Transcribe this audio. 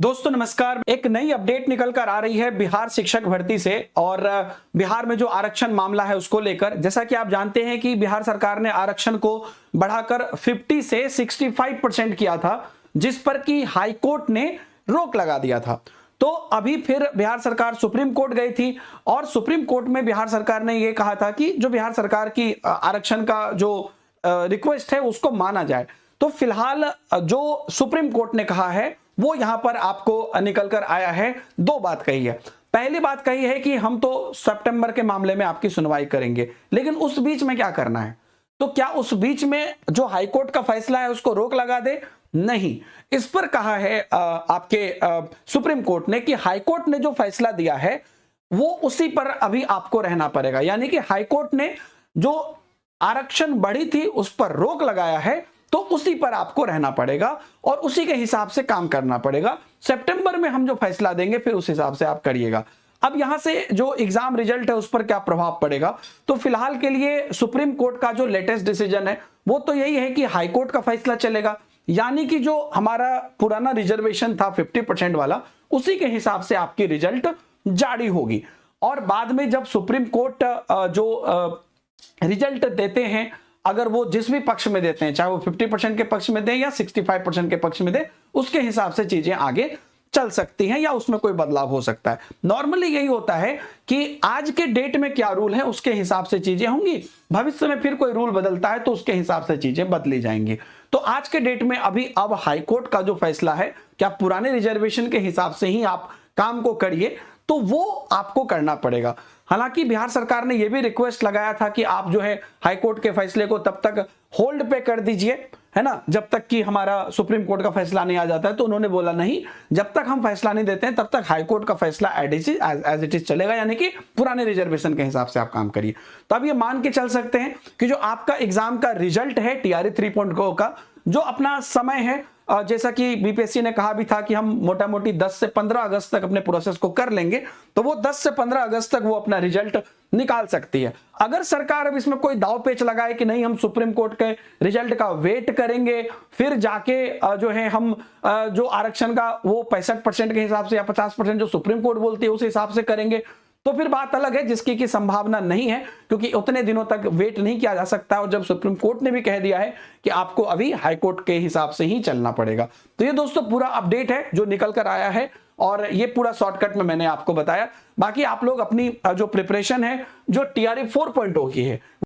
दोस्तों नमस्कार। एक नई अपडेट निकल कर आ रही है बिहार शिक्षक भर्ती से और बिहार में जो आरक्षण मामला है उसको लेकर। जैसा कि आप जानते हैं कि बिहार सरकार ने आरक्षण को बढ़ाकर 50 से 65% किया था, जिस पर कि हाई कोर्ट ने रोक लगा दिया था। तो अभी फिर बिहार सरकार सुप्रीम कोर्ट गई थी और सुप्रीम कोर्ट में बिहार सरकार ने यह कहा था कि जो बिहार सरकार की आरक्षण का जो रिक्वेस्ट है उसको माना जाए। तो फिलहाल जो सुप्रीम कोर्ट ने कहा है वो यहां पर आपको निकल कर आया है। दो बात कही है। पहली बात कही है कि हम तो सितंबर के मामले में आपकी सुनवाई करेंगे, लेकिन उस बीच में क्या करना है? तो क्या उस बीच में जो हाईकोर्ट का फैसला है उसको रोक लगा दे? नहीं। इस पर कहा है आपके सुप्रीम कोर्ट ने कि हाईकोर्ट ने जो फैसला दिया है वो उसी पर अभी आपको रहना पड़ेगा। यानी कि हाईकोर्ट ने जो आरक्षण बढ़ी थी उस पर रोक लगाया है, तो उसी पर आपको रहना पड़ेगा और उसी के हिसाब से काम करना पड़ेगा। सितंबर में हम जो फैसला देंगे फिर उस हिसाब से आप करिएगा। अब यहां से जो एग्जाम रिजल्ट है उस पर क्या प्रभाव पड़ेगा? तो फिलहाल के लिए सुप्रीम कोर्ट का जो लेटेस्ट डिसीजन है वो तो यही है कि हाई कोर्ट का फैसला चलेगा। यानी कि जो हमारा पुराना रिजर्वेशन था 50% वाला, उसी के हिसाब से आपकी रिजल्ट जारी होगी। और बाद में जब सुप्रीम कोर्ट जो रिजल्ट देते हैं, अगर वो जिस भी पक्ष में देते हैं, चाहे वो 50% के पक्ष में दें या 65% के पक्ष में दें, उसके हिसाब से चीजें आगे चल सकती हैं या उसमें कोई बदलाव हो सकता है। नॉर्मली यही होता है कि आज के डेट में क्या रूल है उसके हिसाब से चीजें होंगी, भविष्य में फिर कोई रूल बदलता है तो उसके हिसाब से चीजें बदली जाएंगी। तो आज के डेट में अभी अब हाईकोर्ट का जो फैसला है क्या पुराने रिजर्वेशन के हिसाब से ही आप काम को करिए, तो वो आपको करना पड़ेगा। हालांकि बिहार सरकार ने यह भी रिक्वेस्ट लगाया था कि आप जो है हाईकोर्ट के फैसले को तब तक होल्ड पे कर दीजिए, है ना, जब तक कि हमारा सुप्रीम कोर्ट का फैसला नहीं आ जाता है। तो उन्होंने बोला नहीं, जब तक हम फैसला नहीं देते हैं तब तक हाईकोर्ट का फैसला एज इट इज चलेगा, यानी कि पुराने रिजर्वेशन के हिसाब से आप काम करिए। तो अब ये मान के चल सकते हैं कि जो आपका एग्जाम का रिजल्ट है TRE 3.0 का, जो अपना समय है, जैसा कि बीपीएससी ने कहा भी था कि हम मोटा मोटी 10 से 15 अगस्त तक अपने प्रोसेस को कर लेंगे, तो वो 10 से 15 अगस्त तक वो अपना रिजल्ट निकाल सकती है। अगर सरकार अब इसमें कोई दाव पेच लगाए कि नहीं हम सुप्रीम कोर्ट के रिजल्ट का वेट करेंगे, फिर जाके जो है हम जो आरक्षण का वो 65% के हिसाब से या 50% जो सुप्रीम कोर्ट बोलती है उस हिसाब से करेंगे, तो फिर बात अलग है, जिसकी की संभावना नहीं है, क्योंकि उतने दिनों तक वेट नहीं किया जा सकता। और जब सुप्रीम कोर्ट ने भी कह दिया है कि आपको अभी हाई कोर्ट के हिसाब से ही चलना पड़ेगा। तो ये दोस्तों पूरा अपडेट है जो निकल कर आया है और ये पूरा शॉर्टकट में मैंने आपको बताया। बाकी आप लोग अपनी जो प्रिपरेशन है जो TRE 4.0 की है